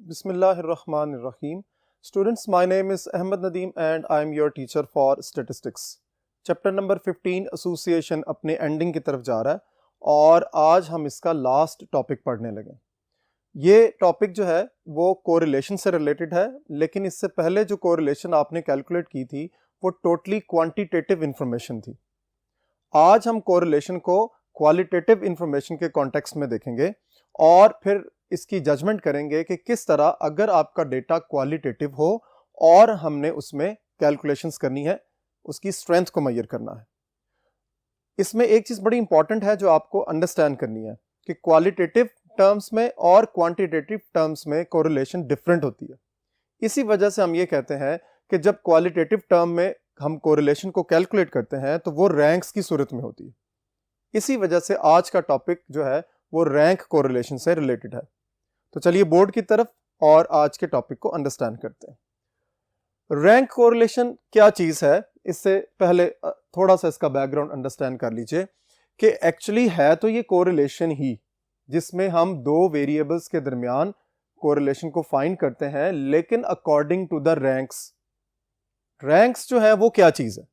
Bismillahirrahmanirrahim. Students, my name is Ahmed Nadeem and I am your teacher for statistics. Chapter number 15 association अपने ending की तरफ जा रहा है और आज हम इसका लास्ट टॉपिक पढ़ने लगे। ये टॉपिक जो है वो कोरिलेशन से रिलेटेड है, लेकिन इससे पहले जो कोरिलेशन आपने कैलकुलेट की थी वो टोटली क्वांटिटेटिव इंफॉर्मेशन थी। आज हम कोरिलेशन को क्वालिटेटिव इंफॉर्मेशन के कॉन्टेक्स्ट में देखेंगे और फिर इसकी जजमेंट करेंगे कि किस तरह अगर आपका डेटा क्वालिटेटिव हो और हमने उसमें कैलकुलेशंस करनी है, उसकी स्ट्रेंथ को मेजर करना है। इसमें एक चीज़ बड़ी इंपॉर्टेंट है जो आपको अंडरस्टैंड करनी है कि क्वालिटेटिव टर्म्स में और क्वांटिटेटिव टर्म्स में कोरिलेशन डिफरेंट होती है। इसी वजह से हम ये कहते हैं कि जब क्वालिटेटिव टर्म में हम कोरिलेशन को कैलकुलेट करते हैं तो वो रैंक्स की सूरत में होती है। इसी वजह से आज का टॉपिक जो है वो रैंक कोरिलेशन से रिलेटेड है। तो चलिए बोर्ड की तरफ और आज के टॉपिक को अंडरस्टैंड करते हैं। रैंक कोरिलेशन क्या चीज़ है, इससे पहले थोड़ा सा इसका बैकग्राउंड अंडरस्टैंड कर लीजिए कि एक्चुअली है तो ये कोरिलेशन ही जिसमें हम दो वेरिएबल्स के दरमियान कोरिलेशन को फाइंड करते हैं, लेकिन according to the ranks. Ranks जो है वो क्या चीज़ है?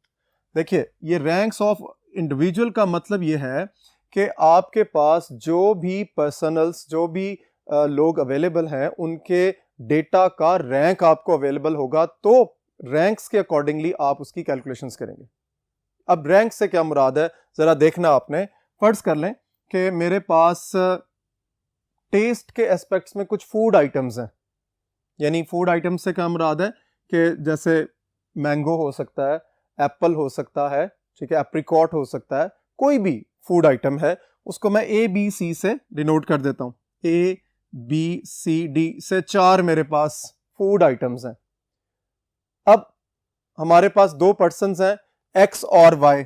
देखिए, ये रैंक्स ऑफ इंडिविजुअल का मतलब ये है कि आपके पास जो भी पर्सनल्स, जो भी लोग अवेलेबल हैं, उनके डेटा का रैंक आपको अवेलेबल होगा, तो रैंक्स के अकॉर्डिंगली आप उसकी कैलकुलेशंस करेंगे। अब रैंक से क्या मुराद है ज़रा देखना आपने। फर्ज कर लें कि मेरे पास टेस्ट के एस्पेक्ट्स में कुछ फूड आइटम्स हैं, यानी फूड आइटम्स से क्या मुराद है कि जैसे मैंगो हो सकता है, एप्पल हो सकता है, ठीक है, एप्रिकॉट हो सकता है, कोई भी फूड आइटम है उसको मैं ए बी सी से डिनोट कर देता हूँ। ए बी सी डी से 4 मेरे पास फूड आइटम्स हैं। अब हमारे पास दो पर्सन्स हैं, एक्स और वाई।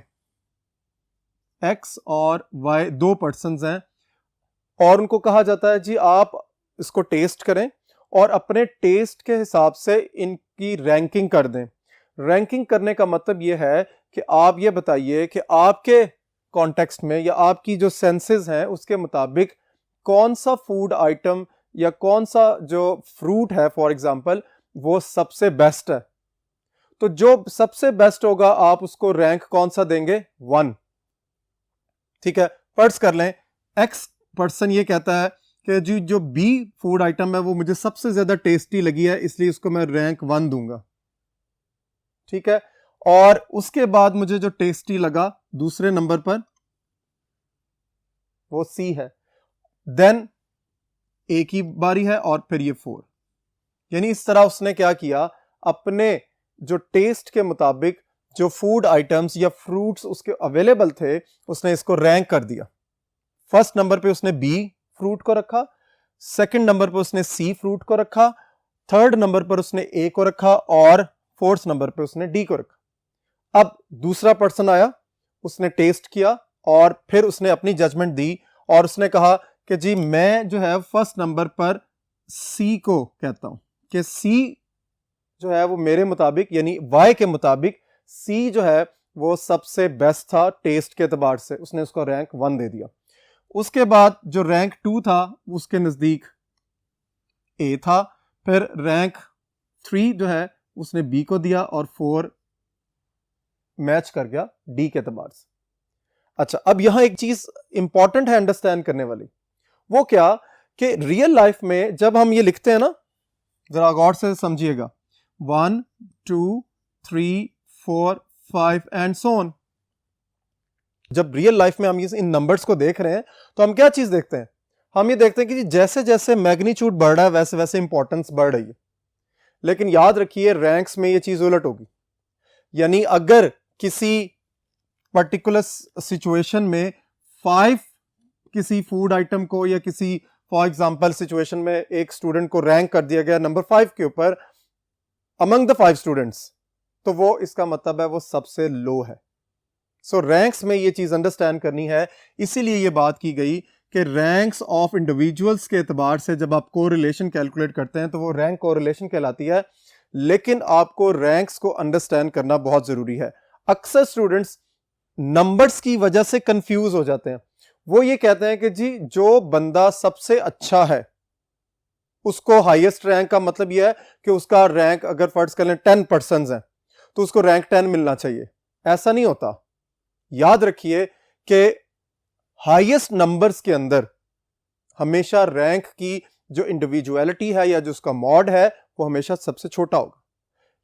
एक्स और वाई दो पर्सन्स हैं और उनको कहा जाता है जी आप इसको टेस्ट करें और अपने टेस्ट के हिसाब से इनकी रैंकिंग कर दें। रैंकिंग करने का मतलब ये है कि आप ये बताइए कि आपके कॉन्टेक्स्ट में या आपकी जो सेंसेस हैं उसके मुताबिक कौन सा फूड आइटम या कौन सा जो फ्रूट है फॉर एग्जांपल वो सबसे बेस्ट है। तो जो सबसे बेस्ट होगा आप उसको रैंक कौन सा देंगे? 1। ठीक है, फर्ज कर लें एक्स पर्सन ये कहता है कि जी जो बी फूड आइटम है वो मुझे सबसे ज्यादा टेस्टी लगी है, इसलिए उसको मैं रैंक 1 दूंगा। ठीक है, और उसके बाद मुझे जो टेस्टी लगा दूसरे नंबर पर वो सी है। देन ए की बारी है और फिर ये 4। यानी इस तरह उसने क्या किया, अपने जो टेस्ट के मुताबिक जो फूड आइटम्स या फ्रूट्स उसके अवेलेबल थे उसने इसको रैंक कर दिया। फर्स्ट नंबर पे उसने बी फ्रूट को रखा, सेकंड नंबर पे उसने सी फ्रूट को रखा, थर्ड नंबर पर उसने ए को रखा और फोर्थ नंबर पे उसने डी को रखा। अब दूसरा पर्सन आया, उसने टेस्ट किया और फिर उसने अपनी जजमेंट दी और उसने कहा कि जी मैं जो है फर्स्ट नंबर पर सी को कहता हूं कि सी जो है वो मेरे मुताबिक यानी वाई के मुताबिक सी जो है वो सबसे बेस्ट था टेस्ट के एतबार से, उसने उसको रैंक 1 दे दिया। उसके बाद जो रैंक 2 था उसके नजदीक ए था, फिर रैंक 3 जो है उसने बी को दिया और 4 मैच कर गया डी के एतबार से। अच्छा, अब यहां एक चीज इंपॉर्टेंट है अंडरस्टैंड करने वाली, वो क्या कि रियल लाइफ में जब हम ये लिखते हैं ना, जरा गौर से समझिएगा, 1 2 3 4 5 एंड सो ऑन। जब रियल लाइफ में हम इन नंबर्स को देख रहे हैं तो हम क्या चीज देखते हैं? हम ये देखते हैं कि जैसे जैसे मैग्नीट्यूड बढ़ रहा है वैसे वैसे इंपॉर्टेंस बढ़ रही है। लेकिन याद रखिए रैंक्स में ये चीज उलट होगी। यानी अगर किसी पर्टिकुलर सिचुएशन में 5 किसी फूड आइटम को या किसी फॉर एग्जांपल सिचुएशन में एक स्टूडेंट को रैंक कर दिया गया नंबर 5 के ऊपर अमंग द 5 स्टूडेंट्स, तो वो इसका मतलब है वो सबसे लो है। सो रैंक्स में ये चीज अंडरस्टैंड करनी है, इसीलिए ये बात की गई कि रैंक्स ऑफ इंडिविजुअल्स के एतबार से जब आप कोरिलेशन कैलकुलेट करते हैं तो वो रैंक कोरिलेशन कहलाती है। लेकिन आपको रैंक्स को अंडरस्टैंड करना बहुत जरूरी है। अक्सर स्टूडेंट्स नंबर्स की वजह से कंफ्यूज हो जाते हैं। वो ये कहते हैं कि जी जो बंदा सबसे अच्छा है उसको हाईएस्ट रैंक का मतलब यह है कि उसका रैंक अगर फर्ज कर लें 10 पर्सन है तो उसको रैंक 10 मिलना चाहिए। ऐसा नहीं होता। याद रखिए कि हाईएस्ट नंबर्स के अंदर हमेशा रैंक की जो इंडिविजुअलिटी है या जो उसका मॉड है वो हमेशा सबसे छोटा होगा।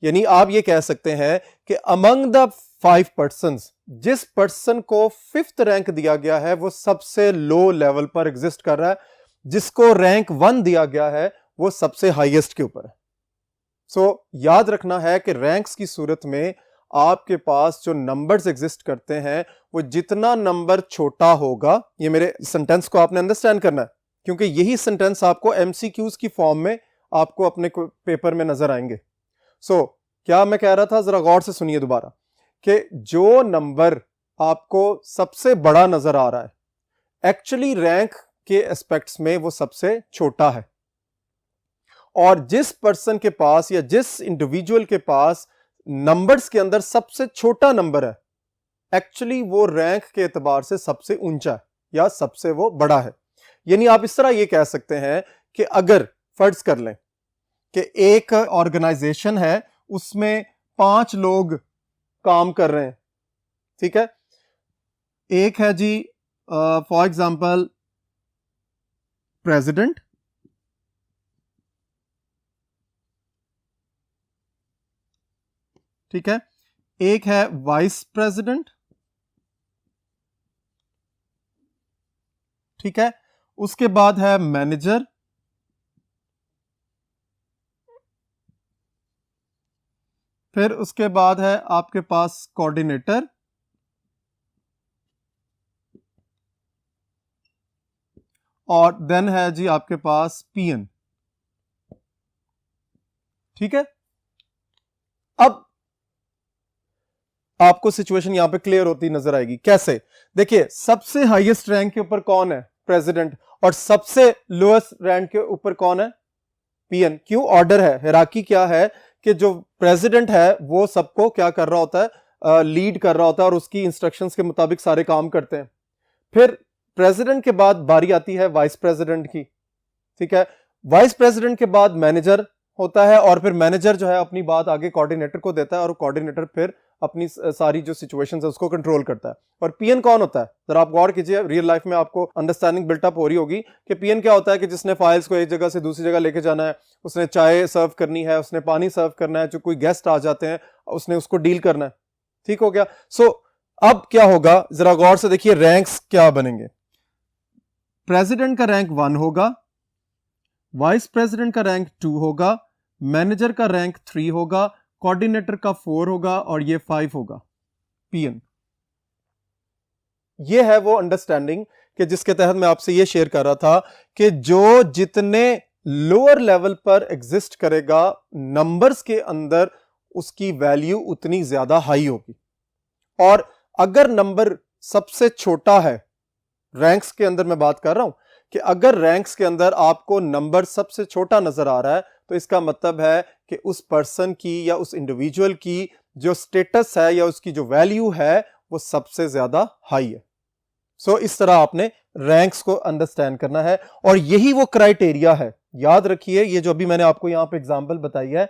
यानी आप ये कह सकते हैं कि अमंग द 5 पर्सन्स जिस पर्सन को 5th रैंक दिया गया है वो सबसे लो लेवल पर एग्जिस्ट कर रहा है, जिसको रैंक 1 दिया गया है वो सबसे हाईएस्ट के ऊपर है। सो याद रखना है कि रैंक्स की सूरत में आपके पास जो नंबर्स एग्जिस्ट करते हैं वो जितना नंबर छोटा होगा, ये मेरे सेंटेंस को आपने अंडरस्टैंड करना है क्योंकि यही सेंटेंस आपको एमसीक्यूज की फॉर्म में आपको अपने पेपर में नजर आएंगे। सो क्या मैं कह रहा था, जरा गौर से सुनिए दोबारा, कि जो नंबर आपको सबसे बड़ा नजर आ रहा है एक्चुअली रैंक के एस्पेक्ट्स में वो सबसे छोटा है, और जिस पर्सन के पास या जिस इंडिविजुअल के पास नंबर्स के अंदर सबसे छोटा नंबर है एक्चुअली वो रैंक के एतबार से सबसे ऊंचा है या सबसे वो बड़ा है। यानी आप इस तरह ये कह सकते हैं कि अगर फर्ज कर लें कि एक ऑर्गेनाइजेशन है उसमें 5 लोग काम कर रहे हैं, ठीक है। एक है जी फॉर एग्जांपल प्रेसिडेंट, ठीक है, एक है वाइस प्रेसिडेंट, ठीक है, उसके बाद है मैनेजर, फिर उसके बाद है आपके पास कोऑर्डिनेटर, और देन है जी आपके पास पीएन, ठीक है। अब आपको सिचुएशन यहां पे क्लियर होती नजर आएगी। कैसे? देखिए, सबसे हाईएस्ट रैंक के ऊपर कौन है? प्रेसिडेंट। और सबसे लोएस्ट रैंक के ऊपर कौन है? पीएन। क्यों? ऑर्डर है, हिरार्की क्या है कि जो प्रेसिडेंट है वो सबको क्या कर रहा होता है, लीड कर रहा होता है और उसकी इंस्ट्रक्शंस के मुताबिक सारे काम करते हैं। फिर प्रेसिडेंट के बाद बारी आती है वाइस प्रेसिडेंट की, ठीक है। वाइस प्रेसिडेंट के बाद मैनेजर होता है और फिर मैनेजर जो है अपनी बात आगे कोऑर्डिनेटर को देता है और कोऑर्डिनेटर फिर अपनी सारी जो सिचुएशंस है उसको कंट्रोल करता है। और पीएन कौन होता है? जरा आप गौर कीजिए, रियल लाइफ में आपको अंडरस्टैंडिंग बिल्टअप हो रही होगी कि पीएन क्या होता है कि जिसने फाइल्स को एक जगह से दूसरी जगह लेके जाना है, उसने चाय सर्व करनी है, उसने पानी सर्व करना है, जो कोई गेस्ट आ जाते हैं उसने उसको डील करना है। ठीक हो गया। सो अब क्या होगा, जरा गौर से देखिए रैंक्स क्या बनेंगे। प्रेसिडेंट का रैंक 1 होगा, वाइस प्रेसिडेंट का रैंक 2 होगा, मैनेजर का रैंक 3 होगा, कोऑर्डिनेटर का 4 होगा और ये 5 होगा पीएन। ये है वो अंडरस्टैंडिंग कि जिसके तहत मैं आपसे ये शेयर कर रहा था कि जो जितने लोअर लेवल पर एग्जिस्ट करेगा नंबर्स के अंदर, उसकी वैल्यू उतनी ज्यादा हाई होगी। और अगर नंबर सबसे छोटा है, रैंक्स के अंदर मैं बात कर रहा हूं कि अगर रैंक्स के अंदर आपको नंबर सबसे छोटा नजर आ रहा है तो इसका मतलब है कि उस पर्सन की या उस इंडिविजुअल की जो स्टेटस है या उसकी जो वैल्यू है वो सबसे ज्यादा हाई है। सो इस तरह आपने रैंक्स को अंडरस्टैंड करना है और यही वो क्राइटेरिया है। याद रखिए, ये जो अभी मैंने आपको यहां पे एग्जांपल बताई है,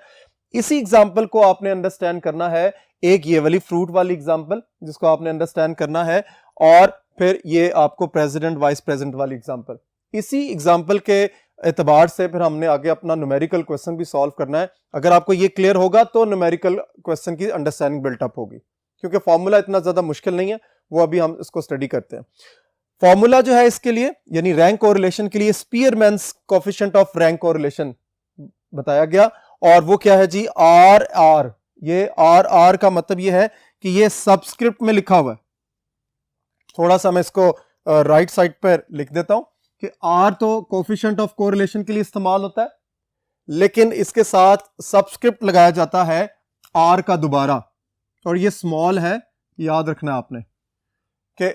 इसी एग्जांपल को आपने अंडरस्टैंड करना है। एक ये वाली फ्रूट वाली एग्जांपल जिसको आपने अंडरस्टैंड करना है, और फिर ये आपको प्रेसिडेंट वाइस प्रेसिडेंट वाली एग्जांपल। इसी एग्जांपल के एतबार से फिर हमने आगे अपना न्यूमेरिकल क्वेश्चन भी सॉल्व करना है। अगर आपको ये क्लियर होगा तो न्यूमेरिकल क्वेश्चन की अंडरस्टैंडिंग बिल्टअप होगी, क्योंकि फॉर्मूला इतना ज्यादा मुश्किल नहीं है, वो अभी हम इसको स्टडी करते हैं। फॉर्मूला जो है इसके लिए, यानी रैंक कोरिलेशन के लिए, Spearman's coefficient of rank correlation बताया गया, और वो क्या है जी? R R. ये आर आर का मतलब ये है कि ये सबस्क्रिप्ट में लिखा हुआ है। थोड़ा सा मैं इसको राइट साइड पर लिख देता हूं कि आर तो कोएफिशिएंट ऑफ कोरिलेशन के लिए इस्तेमाल होता है, लेकिन इसके साथ सबस्क्रिप्ट लगाया जाता है आर का दोबारा, और ये स्मॉल है, याद रखना आपने कि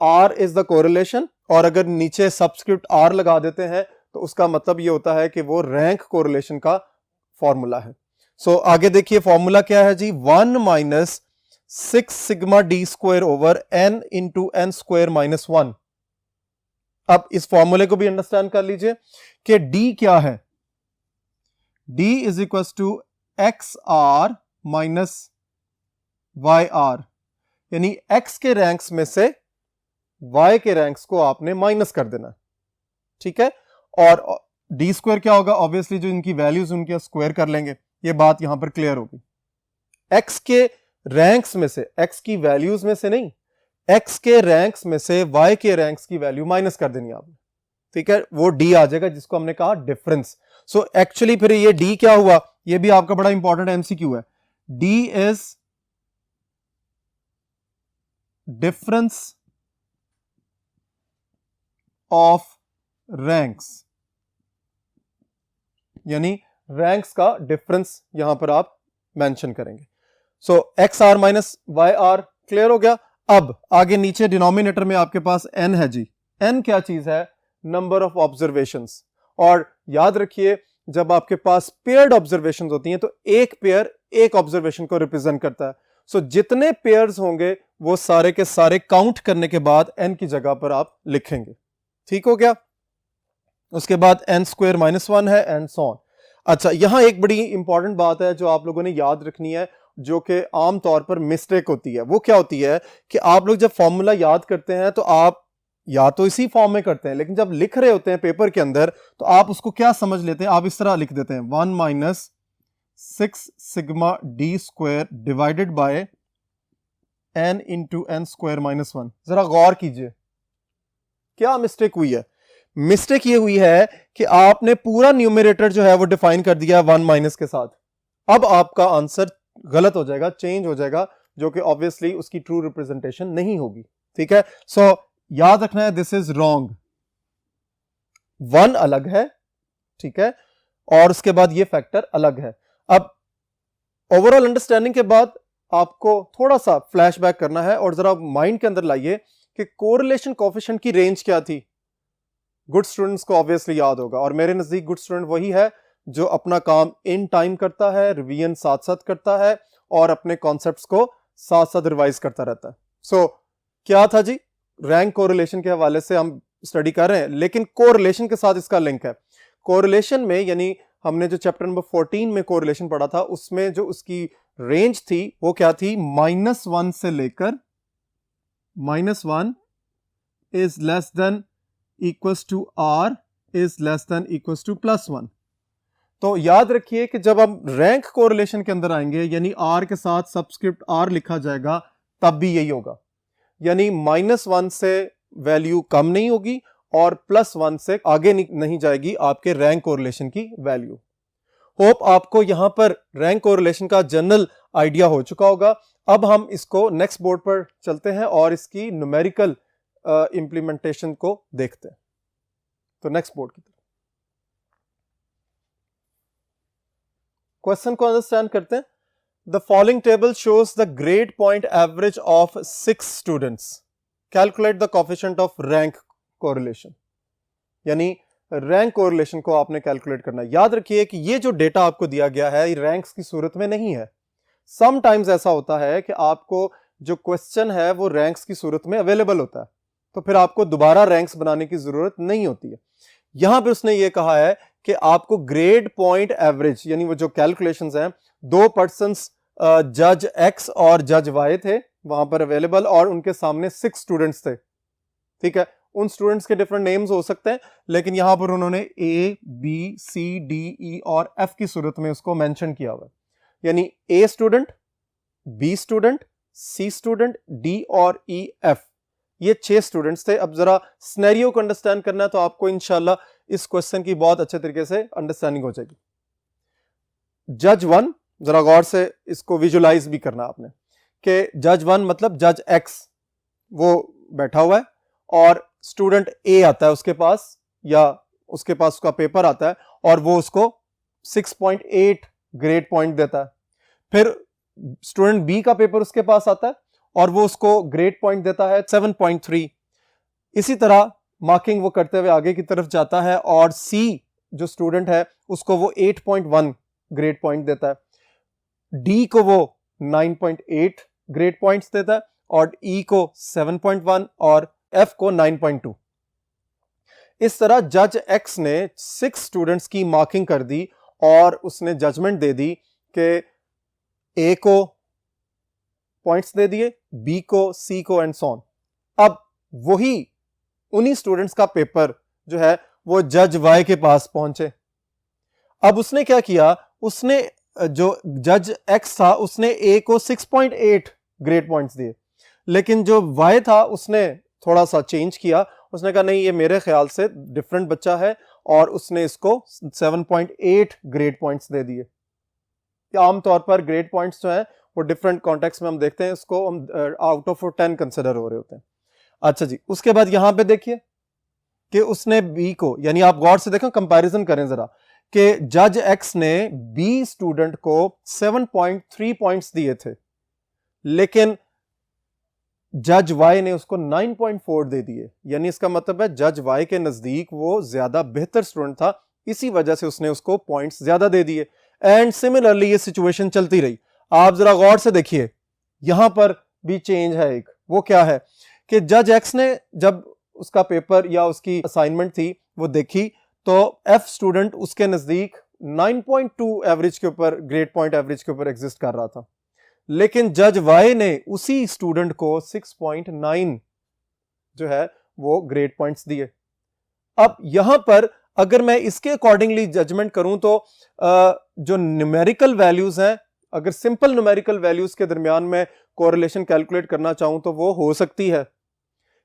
आर इज द कोरिलेशन, और अगर नीचे सबस्क्रिप्ट आर लगा देते हैं तो उसका मतलब ये होता है कि वो रैंक कोरिलेशन का फॉर्मूला है। सो आगे देखिए फॉर्मूला क्या है जी? 1 minus 6 sigma d square over n into n square -1। अब इस फॉर्मूले को भी अंडरस्टैंड कर लीजिए कि d क्या है? D is equal to x are minus Y r, यानी x के रैंक्स में से y के रैंक्स को आपने माइनस कर देना, ठीक है। और डी स्क्वायर क्या होगा, ऑब्वियसली जो इनकी वैल्यूज उनके स्क्वायर कर लेंगे, ये बात यहां पर क्लियर होगी। x के रैंक्स में से, x की वैल्यूज में से नहीं, x के रैंक्स में से y के रैंक्स की वैल्यू माइनस कर देनी आपने, ठीक है, वो d आ जाएगा जिसको हमने कहा डिफरेंस। सो एक्चुअली फिर ये d क्या हुआ, ये भी आपका बड़ा इंपॉर्टेंट एमसीक्यू है। d is difference of ranks, यानी रैंक्स का डिफरेंस यहां पर आप मेंशन करेंगे। So X are minus Y R clear हो गया। अब आगे नीचे डिनोमिनेटर में आपके पास n है जी। n क्या चीज है, नंबर ऑफ ऑब्जर्वेशंस। और याद रखिए जब आपके पास पेयर्ड ऑब्जर्वेशंस होती हैं तो एक पेयर एक ऑब्जर्वेशन को रिप्रेजेंट करता है। सो जितने पेयर्स होंगे वो सारे के सारे काउंट करने के बाद n की जगह पर आप लिखेंगे, ठीक हो गया। उसके बाद n स्क्वायर माइनस 1 है एंड सो ऑन। अच्छा, यहां एक बड़ी इंपॉर्टेंट बात है जो आप लोगों ने याद रखनी है, जो कि आम तौर पर मिस्टेक होती है। वो क्या होती है कि आप लोग जब फॉर्मूला याद करते हैं तो आप या तो इसी फॉर्म में करते हैं, लेकिन जब लिख रहे होते हैं पेपर के अंदर तो आप उसको क्या समझ लेते हैं, आप इस तरह लिख देते हैं 1 minus 6 sigma d square divided by n into n square minus 1। जरा गौर कीजिए क्या मिस्टेक हुई है। मिस्टेक ये हुई है कि आपने पूरा न्यूमरेटर जो है वो डिफाइन कर दिया 1 माइनस के साथ। अब आपका आंसर गलत हो जाएगा, चेंज हो जाएगा, जो कि ऑब्वियसली उसकी ट्रू रिप्रेजेंटेशन नहीं होगी, ठीक है। सो याद रखना है दिस इज रॉन्ग, 1 अलग है, ठीक है, और उसके बाद ये फैक्टर अलग है। अब ओवरऑल अंडरस्टैंडिंग के बाद आपको थोड़ा सा फ्लैशबैक करना है और जरा माइंड के अंदर लाइए कि कोरिलेशन कोएफिशिएंट की रेंज क्या थी। गुड स्टूडेंट्स को ऑब्वियसली याद होगा, और मेरे नजदीक गुड स्टूडेंट वही है जो अपना काम इन टाइम करता है, रिवीजन साथ साथ करता है और अपने कॉन्सेप्ट्स को साथ साथ रिवाइज करता रहता है। सो क्या था जी, रैंक कोरिलेशन के हवाले से हम स्टडी कर रहे हैं, लेकिन कोरिलेशन के साथ इसका लिंक है। कोरिलेशन में यानी हमने जो चैप्टर नंबर 14 में कोरिलेशन पढ़ा था उसमें जो उसकी रेंज थी वो क्या थी, -1 से लेकर -1 is less than equals to r is less than equals to +1। तो याद रखिए कि जब हम रैंक कोरिलेशन के अंदर आएंगे यानी r के साथ सबस्क्रिप्ट r लिखा जाएगा तब भी यही होगा, यानी -1 से वैल्यू कम नहीं होगी और +1 से आगे नहीं जाएगी आपके रैंक कोरिलेशन की वैल्यू। होप आपको यहां पर रैंक कोरिलेशन का जनरल आइडिया हो चुका होगा। अब हम इसको नेक्स्ट बोर्ड पर चलते हैं और इसकी न्यूमेरिकल इंप्लीमेंटेशन को देखते हैं। तो नेक्स्ट बोर्ड की तरफ क्वेश्चन को अंडरस्टैंड करते हैं। The following table shows the grade point average of 6 students, calculate the coefficient of rank correlation, यानी रैंक कोरिलेशन को आपने कैलकुलेट करना है। याद रखिए कि ये जो डेटा आपको दिया गया है ये रैंक्स की सूरत में नहीं है। समटाइम्स ऐसा होता है कि आपको जो क्वेश्चन है वो रैंक्स की सूरत में अवेलेबल होता है, तो फिर आपको दोबारा रैंक्स बनाने की जरूरत नहीं होती है। यहां पे उसने ये कहा है कि आपको ग्रेड पॉइंट एवरेज, यानी वो जो कैलकुलेशंस हैं, 2 पर्सन्स जज एक्स और जज वाई थे वहां पर अवेलेबल और उनके सामने 6 स्टूडेंट्स थे, ठीक है। उन स्टूडेंट्स के डिफरेंट नेम्स हो सकते हैं, लेकिन यहां पर उन्होंने A B C D E और एफ की सूरत में उसको मेंशन किया हुआ है, यानी A student, B student, C student, D और ई एफ, ये 6 स्टूडेंट्स थे। अब जरा सिनेरियो को अंडरस्टैंड करना है तो आपको इंशाल्लाह इस क्वेश्चन की बहुत अच्छे तरीके से अंडरस्टैंडिंग हो जाएगी। जज 1, जरा गौर से इसको विजुलाइज भी करना आपने कि जज 1 मतलब जज एक्स वो बैठा हुआ है और स्टूडेंट ए आता है उसके पास, या उसके पास उसका पेपर आता है और वो उसको 6.8 ग्रेड पॉइंट देता है। फिर स्टूडेंट बी का पेपर उसके पास आता है और वो उसको ग्रेड पॉइंट देता है 7.3। इसी तरह मार्किंग वो करते हुए आगे की तरफ जाता है और सी जो स्टूडेंट है उसको वो 8.1 ग्रेड पॉइंट देता है, डी को वो 9.8 ग्रेड पॉइंट्स देता है और ई को 7.1 और एफ को 9.2। इस तरह जज एक्स ने 6 स्टूडेंट्स की मार्किंग कर दी और उसने जजमेंट दे दी कि ए को पॉइंट्स दे दिए, बी को, सी को एंड सो ऑन। अब वही उन्हीं स्टूडेंट्स का पेपर जो है वो जज वाई के पास पहुंचे। अब उसने क्या किया, उसने जो जज एक्स था उसने ए को 6.8 ग्रेड पॉइंट्स दिए, लेकिन जो वाई था उसने थोड़ा सा चेंज किया, उसने कहा नहीं ये मेरे ख्याल से डिफरेंट बच्चा है, और उसने इसको 7.8 ग्रेड पॉइंट्स दे दिए। आमतौर पर ग्रेड पॉइंट्स जो है वो डिफरेंट कॉन्टेक्स्ट में हम देखते हैं, इसको हम आउट ऑफ 10 कंसिडर हो रहे होते हैं। अच्छा जी, उसके बाद यहां पे देखिए कि उसने बी को, यानी आप गौर से देखें, कंपैरिजन करें जरा, कि जज एक्स ने बी स्टूडेंट को 7.3 पॉइंट्स दिए थे, लेकिन जज वाई ने उसको 9.4 दे दिए। यानी इसका मतलब है जज वाई के नजदीक वो ज्यादा बेहतर स्टूडेंट था, इसी वजह से उसने उसको पॉइंट्स ज्यादा दे दिए। एंड सिमिलरली ये सिचुएशन चलती रही। आप जरा गौर से देखिए, यहां पर भी चेंज है एक। वो क्या है कि जज एक्स ने जब उसका पेपर या उसकी असाइनमेंट थी वो देखी, तो एफ स्टूडेंट उसके नजदीक 9.2 एवरेज के ऊपर, ग्रेड पॉइंट एवरेज के ऊपर एग्जिस्ट कर रहा था, लेकिन जज वाई ने उसी स्टूडेंट को 6.9 जो है वो ग्रेड पॉइंट्स दिए। अब यहां पर अगर मैं इसके अकॉर्डिंगली जजमेंट करूं तो जो न्यूमेरिकल वैल्यूज हैं, अगर सिंपल न्यूमेरिकल वैल्यूज के दरमियान में कोरिलेशन कैलकुलेट करना चाहूं तो वो हो सकती है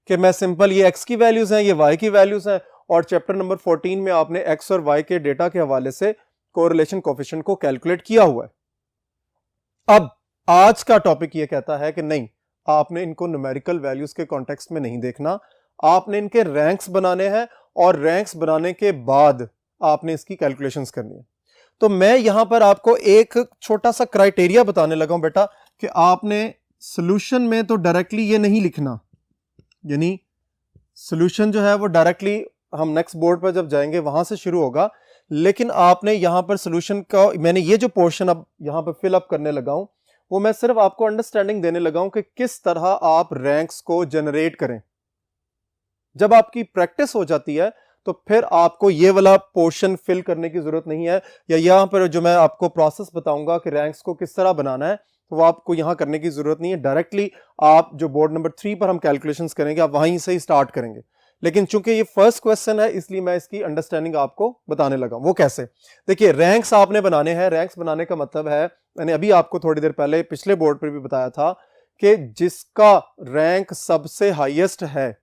कि मैं सिंपल, ये एक्स की वैल्यूज हैं, ये वाई की वैल्यूज हैं, और चैप्टर नंबर 14 में आपने एक्स और वाई के डेटा के हवाले से कोरिलेशन कोफिशिएंट को कैलकुलेट किया हुआ है। अब आज का टॉपिक ये कहता है कि नहीं, आपने इनको न्यूमेरिकल वैल्यूज के कॉन्टेक्स्ट में नहीं देखना, आपने इनके रैंक्स बनाने हैं, और रैंक्स बनाने के बाद आपने इसकी कैलकुलेशंस करनी है। तो मैं यहां पर आपको एक छोटा सा क्राइटेरिया बताने लगा हूं बेटा, कि आपने सॉल्यूशन में तो डायरेक्टली ये नहीं लिखना, यानी सॉल्यूशन जो है वो डायरेक्टली हम नेक्स्ट बोर्ड पर जब जाएंगे वहां से शुरू होगा, लेकिन आपने यहां पर सॉल्यूशन का, मैंने ये जो पोर्शन अब यहां पर फिल अप करने लगा हूं, वो मैं सिर्फ आपको अंडरस्टैंडिंग देने लगा हूं कि किस तरह आप रैंक्स को जनरेट करें। जब आपकी प्रैक्टिस हो जाती है तो फिर आपको ये वाला पोर्शन फिल करने की जरूरत नहीं है, या यहां पर जो मैं आपको प्रोसेस बताऊंगा कि रैंक्स को किस तरह बनाना है, तो वो आपको यहां करने की जरूरत नहीं है। डायरेक्टली आप जो बोर्ड नंबर 3 पर हम कैलकुलेशंस करेंगे, आप वहीं से ही स्टार्ट करेंगे। लेकिन चूंकि ये फर्स्ट क्वेश्चन है, इसलिए मैं इसकी अंडरस्टैंडिंग आपको बताने लगा। वो कैसे, देखिए, रैंक्स आपने बनाने हैं। रैंक्स बनाने का मतलब है, मैंने अभी आपको थोड़ी देर पहले पिछले बोर्ड पर भी बताया था, कि जिसका रैंक सबसे हाईएस्ट है,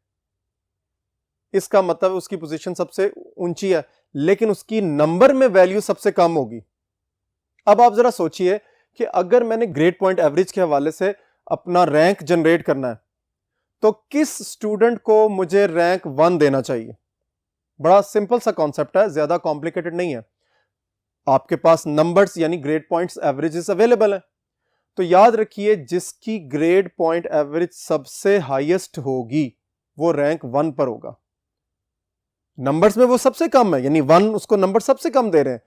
इसका मतलब उसकी पोजीशन सबसे ऊंची है, लेकिन उसकी नंबर में वैल्यू सबसे कम होगी। अब आप जरा सोचिए कि अगर मैंने ग्रेड पॉइंट एवरेज के हवाले से अपना रैंक जनरेट करना है, तो किस स्टूडेंट को मुझे रैंक 1 देना चाहिए। बड़ा सिंपल सा कॉन्सेप्ट है, ज्यादा कॉम्प्लिकेटेड नहीं है। आपके पास नंबर्स यानी ग्रेड पॉइंट्स एवरेजेस अवेलेबल है, तो याद रखिए जिसकी ग्रेड पॉइंट एवरेज सबसे हाईएस्ट होगी वो रैंक 1 पर होगा। नंबर्स में वो सबसे कम है, यानी 1, उसको नंबर सबसे कम दे रहे हैं।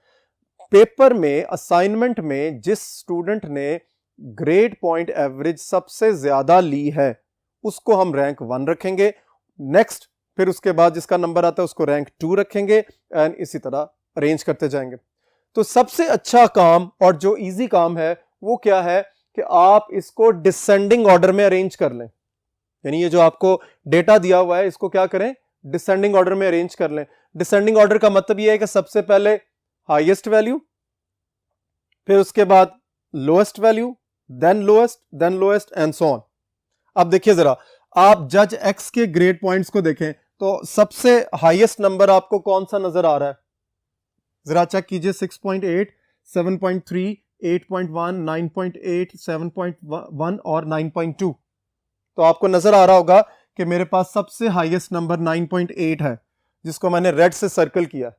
पेपर में, असाइनमेंट में जिस स्टूडेंट ने ग्रेड पॉइंट एवरेज सबसे ज्यादा ली है उसको हम रैंक 1 रखेंगे। नेक्स्ट, फिर उसके बाद जिसका नंबर आता है उसको रैंक 2 रखेंगे, एंड इसी तरह अरेंज करते जाएंगे। तो सबसे अच्छा काम और जो इजी काम है वो क्या है कि आप इसको डिसेंडिंग ऑर्डर में अरेंज कर लें। यानी ये जो आपको डेटा दिया हुआ है इसको क्या करें, डिसेंडिंग ऑर्डर में अरेंज कर लें। डिसेंडिंग ऑर्डर का मतलब ये है कि सबसे पहले हाईएस्ट वैल्यू, फिर उसके बाद lowest value, then lowest and so on. अब देखिए जरा, आप जज एक्स के ग्रेड पॉइंट्स को देखें तो सबसे हाईएस्ट नंबर आपको कौन सा नजर आ रहा है, जरा चेक कीजिए। 6.8, 7.3, 8.1, 9.8, 7.1 और 9.2। तो आपको नजर आ रहा होगा कि मेरे पास सबसे हाईएस्ट नंबर 9.8 है, जिसको मैंने रेड से सर्कल किया।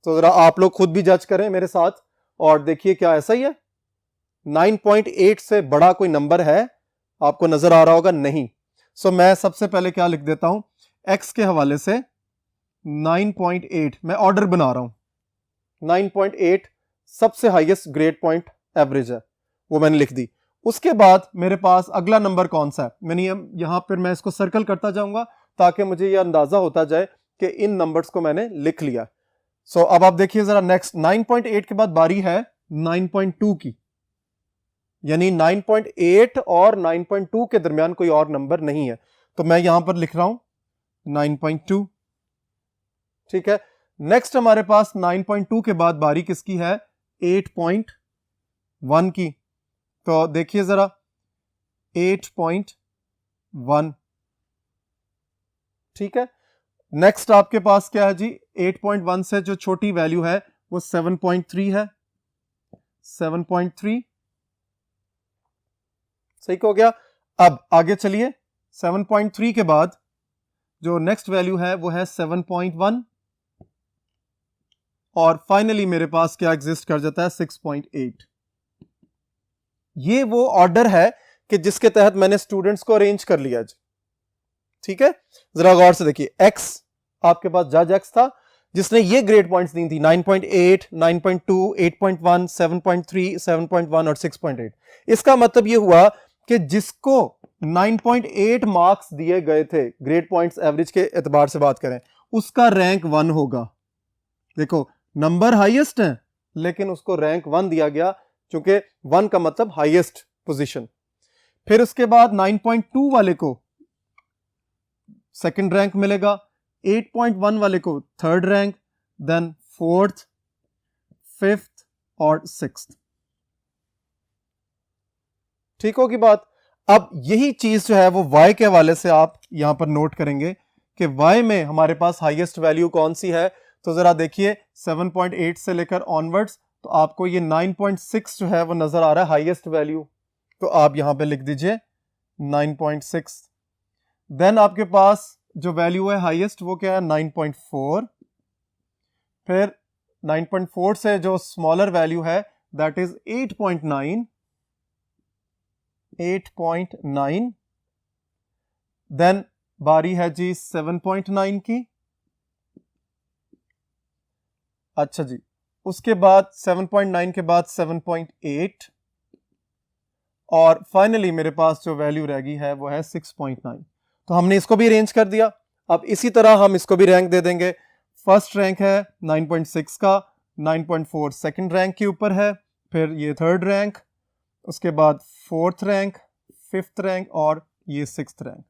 तो जरा आप लोग खुद भी जज करें मेरे साथ और देखिए क्या ऐसा ही है। 9.8 से बड़ा कोई नंबर है आपको नजर आ रहा होगा, नहीं। सो मैं सबसे पहले क्या लिख देता हूं, x के हवाले से 9.8 मैं ऑर्डर बना रहा हूं। 9.8 सबसे हाईएस्ट ग्रेड पॉइंट एवरेज है, वो मैंने लिख दी। उसके बाद मेरे पास अगला नंबर कौन सा है, मैंने यहां पर मैं इसको सर्कल करता जाऊंगा ताकि मुझे यह अंदाजा होता जाए कि इन नंबर्स को मैंने लिख लिया। सो अब आप देखिए जरा नेक्स्ट 9.8 के बाद बारी है 9.2 की, यानी 9.8 और 9.2 के दरमियान कोई और नंबर नहीं है, तो मैं यहां पर लिख रहा हूं 9.2। ठीक है, नेक्स्ट हमारे पास 9.2 के बाद बारी किसकी है? 8.1 की। तो देखिए जरा 8.1। ठीक है, नेक्स्ट आपके पास क्या है जी? 8.1 से जो छोटी वैल्यू है वो 7.3 है। 7.3 सही हो गया। अब आगे चलिए, 7.3 के बाद जो नेक्स्ट वैल्यू है वो है 7.1 और फाइनली मेरे पास क्या एग्जिस्ट कर जाता है? 6.8। ये वो ऑर्डर है कि जिसके तहत मैंने स्टूडेंट्स को अरेंज कर लिया जी। ठीक है, जरा गौर से देखिए, एक्स आपके पास जज एक्स था जिसने ये ग्रेड पॉइंट्स दी थी 9.8, 9.2, 8.1, 7.3, 7.1 और 6.8। इसका मतलब ये हुआ कि जिसको 9.8 मार्क्स दिए गए थे ग्रेड पॉइंट्स एवरेज के एतबार से बात करें, उसका रैंक 1 होगा। देखो नंबर हाईएस्ट है लेकिन उसको रैंक 1 दिया गया, क्योंकि 1 का मतलब हाईएस्ट पोजीशन। फिर उसके बाद 9.2 वाले को सेकंड रैंक मिलेगा, 8.1 वाले को third rank, then fourth, fifth और सिक्स्थ। ठीक होगी बात। अब यही चीज जो है वो y के हवाले से आप यहां पर नोट करेंगे कि y में हमारे पास हाईएस्ट वैल्यू कौन सी है। तो जरा देखिए 7.8 से लेकर ऑनवर्ड्स, तो आपको ये 9.6 जो है वो नजर आ रहा है हाईएस्ट वैल्यू, तो आप यहां पे लिख दीजिए 9.6। देन आपके पास जो वैल्यू है हाईएस्ट वो क्या है? 9.4। फिर 9.4 से जो स्मॉलर वैल्यू है दैट इज 8.9। 8.9। देन बारी है जी 7.9 की। अच्छा जी, उसके बाद 7.9 के बाद 7.8 और फाइनली मेरे पास जो वैल्यू रह गई है वो है 6.9। तो हमने इसको भी अरेंज कर दिया। अब इसी तरह हम इसको भी रैंक दे देंगे। फर्स्ट रैंक है 9.6 का, 9.4 सेकंड रैंक के ऊपर है, फिर ये थर्ड रैंक, उसके बाद फोर्थ रैंक, फिफ्थ रैंक और ये सिक्स्थ रैंक।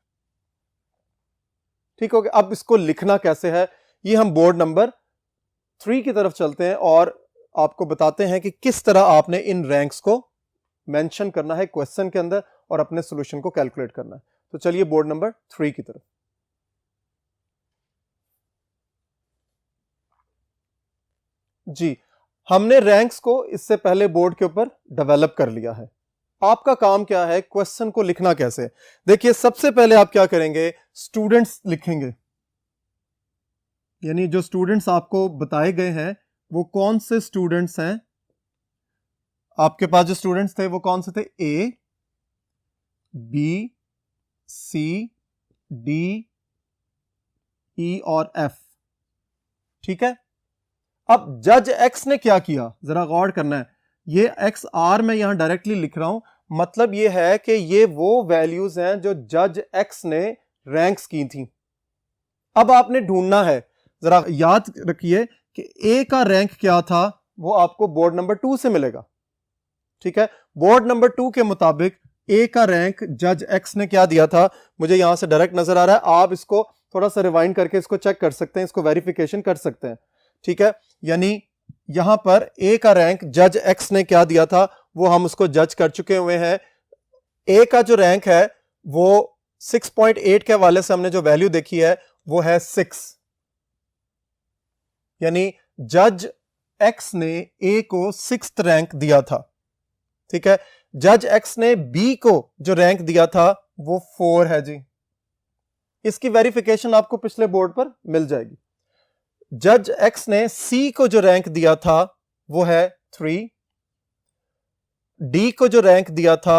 ठीक हो गया। अब इसको लिखना कैसे है, ये हम बोर्ड नंबर 3 की तरफ चलते हैं और आपको बताते हैं कि किस तरह आपने इन रैंक्स को मेंशन करना है क्वेश्चन के अंदर और अपने सॉल्यूशन को कैलकुलेट करना है। तो चलिए बोर्ड नंबर 3 की तरफ। जी, हमने रैंक्स को इससे पहले बोर्ड के ऊपर डेवलप कर लिया है। आपका काम क्या है, क्वेश्चन को लिखना कैसे। देखिए सबसे पहले आप क्या करेंगे, स्टूडेंट्स लिखेंगे, यानी जो स्टूडेंट्स आपको बताए गए हैं वो कौन से स्टूडेंट्स हैं। आपके पास जो स्टूडेंट्स थे वो कौन से थे? ए, बी, सी, डी, ई और एफ। ठीक है, अब जज एक्स ने क्या किया, जरा गौर करना है। ये एक्स आर मैं यहां डायरेक्टली लिख रहा हूं, मतलब ये है कि ये वो वैल्यूज हैं जो जज एक्स ने रैंक्स की थी। अब आपने ढूंढना है, जरा याद रखिए कि ए का रैंक क्या था, वो आपको बोर्ड नंबर 2 से मिलेगा। ठीक है, बोर्ड नंबर 2 के मुताबिक ए का रैंक जज एक्स ने क्या दिया था, मुझे यहां से डायरेक्ट नजर आ रहा है। आप इसको थोड़ा सा रिवाइंड करके इसको चेक कर सकते हैं, इसको वेरिफिकेशन कर सकते हैं। ठीक है, यानी यहां पर ए का रैंक जज एक्स ने क्या दिया था वो हम उसको जज कर चुके हुए हैं। ए का जो रैंक है वो 6.8 के हवाले से हमने जो वैल्यू देखी है वो है 6, यानी जज एक्स ने ए को 6th रैंक दिया था। ठीक है, जज एक्स ने बी को जो रैंक दिया था वो 4 है जी। इसकी वेरिफिकेशन आपको पिछले बोर्ड पर मिल जाएगी। जज एक्स ने सी को जो रैंक दिया था वो है 3, डी को जो रैंक दिया था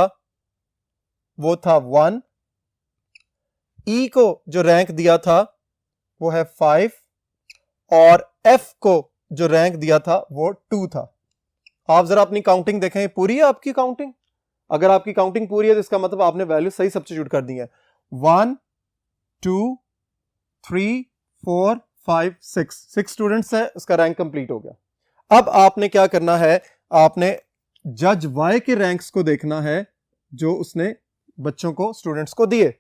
वो था 1, ई को जो रैंक दिया था वो है 5 और एफ को जो रैंक दिया था वो 2 था। आप जरा अपनी काउंटिंग देखें, पूरी है आपकी काउंटिंग? अगर आपकी काउंटिंग पूरी है तो इसका मतलब आपने वैल्यू सही सब्स्टिट्यूट कर दी है। 1, 2, 3, 4, 5 6 स्टूडेंट्स हैं, उसका रैंक कंप्लीट हो गया। अब आपने क्या करना है, आपने जज वाई के रैंक्स को देखना है जो उसने बच्चों को, स्टूडेंट्स को दिए।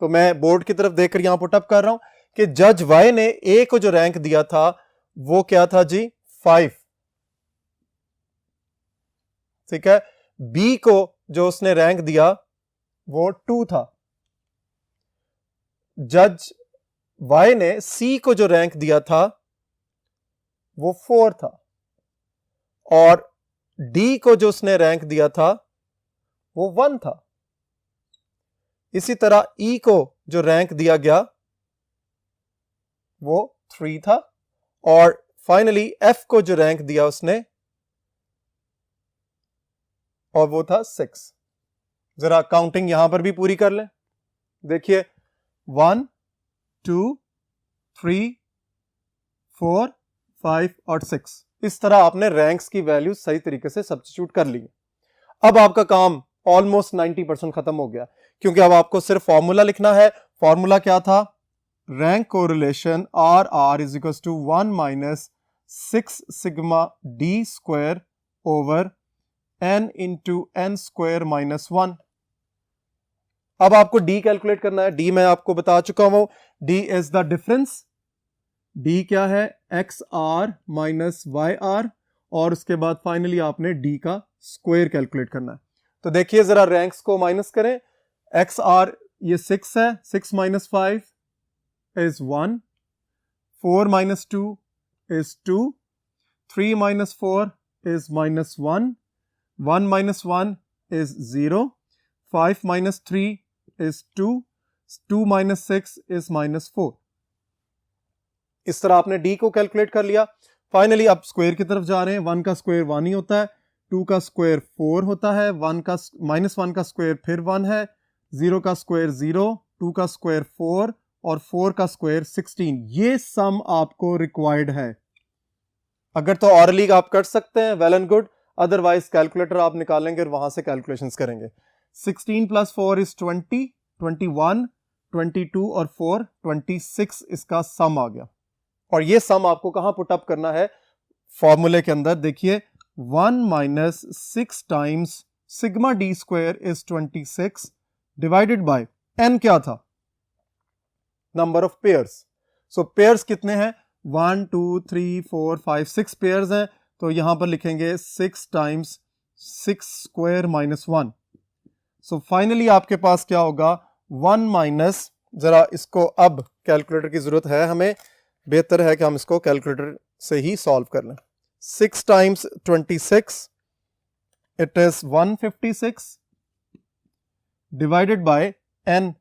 तो मैं बोर्ड की तरफ देखकर यहां पुट अप कर रहा हूं कि जज वाई ने ए को जो रैंक दिया था वो क्या था जी, 5। ठीक है, बी को जो उसने रैंक दिया वो 2 था। जज वाई ने सी को जो रैंक दिया था वो 4 था, और डी को जो उसने रैंक दिया था वो 1 था। इसी तरह ई को जो रैंक दिया गया वो 3 था, और फाइनली एफ को जो रैंक दिया उसने, और वो था 6। जरा काउंटिंग यहां पर भी पूरी कर लें। देखिए 1 2 3 4 5 और 6, इस तरह आपने रैंक्स की वैल्यू सही तरीके से सब्स्टिट्यूट कर ली। अब आपका काम ऑलमोस्ट 90% खत्म हो गया, क्योंकि अब आपको सिर्फ फॉर्मूला लिखना है। फॉर्मूला क्या था, rank correlation R R is equal to 1 minus 6 sigma d square over n into n square minus 1। अब आपको d कैलकुलेट करना है। d मैं आपको बता चुका हूं, d is the difference. d क्या है, X are minus Y R, और उसके बाद फाइनली आपने d का स्क्वायर कैलकुलेट करना है। तो देखिए जरा रैंक्स को माइनस करें। एक्स आर ये 6 है, 6 minus 5 is 1, 4 minus 2 is 2, 3 minus 4 is minus 1, 1 minus 1 is 0, 5 minus 3 is 2, 2 minus 6 is minus 4। इस तरह आपने d को कैलकुलेट कर लिया। फाइनली आप स्क्वायर की तरफ जा रहे हैं। 1 का स्क्वायर 1 ही होता है, 2 का स्क्वायर 4 होता है, 1 का माइनस 1 का स्क्वायर फिर 1 है, 0 का स्क्वायर 0, 2 का स्क्वायर 4 और 4 का स्क्वायर 16। ये सम आपको रिक्वायर्ड है। अगर तो ऑरली आप कर सकते हैं, well and good, otherwise calculator आप निकालेंगे और वहां से कैलकुलेशंस करेंगे। 16 प्लस 4 इज 20, 21, 22 और 4 26 इसका सम आ गया। और ये सम आपको कहां पुट अप करना है, फॉर्मूले के अंदर। देखिए 1 minus 6 times sigma d square is 26 divided by n क्या था, number of pairs. So pairs कितने हैं, 1 2 3 4 5 6 पेयर्स हैं। तो यहां पर लिखेंगे 6 times 6 square minus 1। So finally आपके पास क्या होगा, 1 माइनस, जरा इसको अब कैलकुलेटर की जरूरत है हमें, बेहतर है कि हम इसको कैलकुलेटर से ही सॉल्व कर लें। 6 times 26 it is 156 divided by n।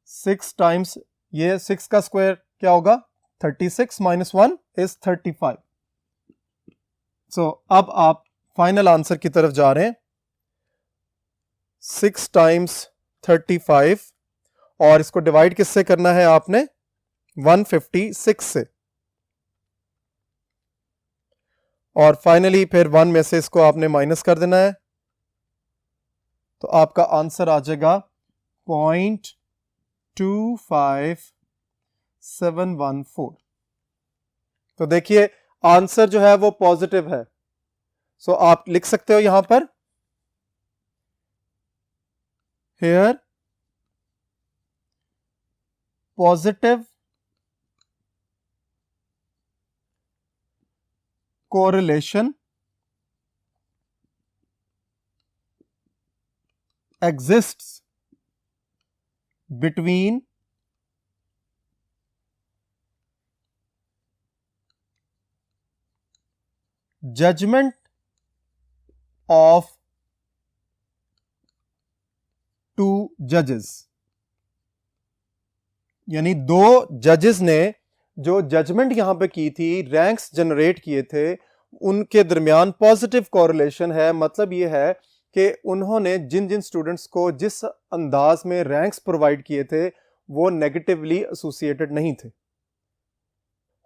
6 times ये 6 का स्क्वायर क्या होगा, 36 माइनस 1 इज 35। सो अब आप फाइनल आंसर की तरफ जा रहे हैं। 6 टाइम्स 35 और इसको डिवाइड किससे करना है आपने, 156 से, और फाइनली फिर 1 में से इसको आपने माइनस कर देना है। तो आपका आंसर आ जाएगा 0.25714। तो देखिए आंसर जो है वो पॉजिटिव है। सो आप लिख सकते हो यहां पर, here positive correlation exists between judgment of two judges। यानी दो जजेस ने जो जजमेंट यहां पे की थी, रैंक्स जनरेट किए थे, उनके दरमियान पॉजिटिव कोरिलेशन है। मतलब ये है कि उन्होंने जिन जिन स्टूडेंट्स को जिस अंदाज में रैंक्स प्रोवाइड किए थे वो नेगेटिवली एसोसिएटेड नहीं थे।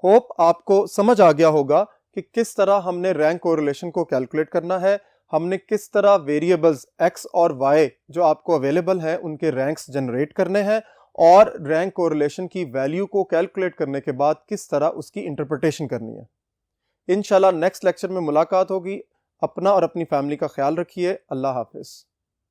होप आपको समझ आ गया होगा कि किस तरह हमने रैंक कोरिलेशन को कैलकुलेट करना है, हमने किस तरह वेरिएबल्स x और y जो आपको अवेलेबल हैं उनके रैंक्स जनरेट करने हैं, और रैंक कोरिलेशन की वैल्यू को कैलकुलेट करने के बाद किस तरह उसकी इंटरप्रिटेशन करनी है। इंशाल्लाह नेक्स्ट लेक्चर में मुलाकात होगी। अपना और अपनी फैमिली का ख्याल रखिए। अल्लाह हाफिज़।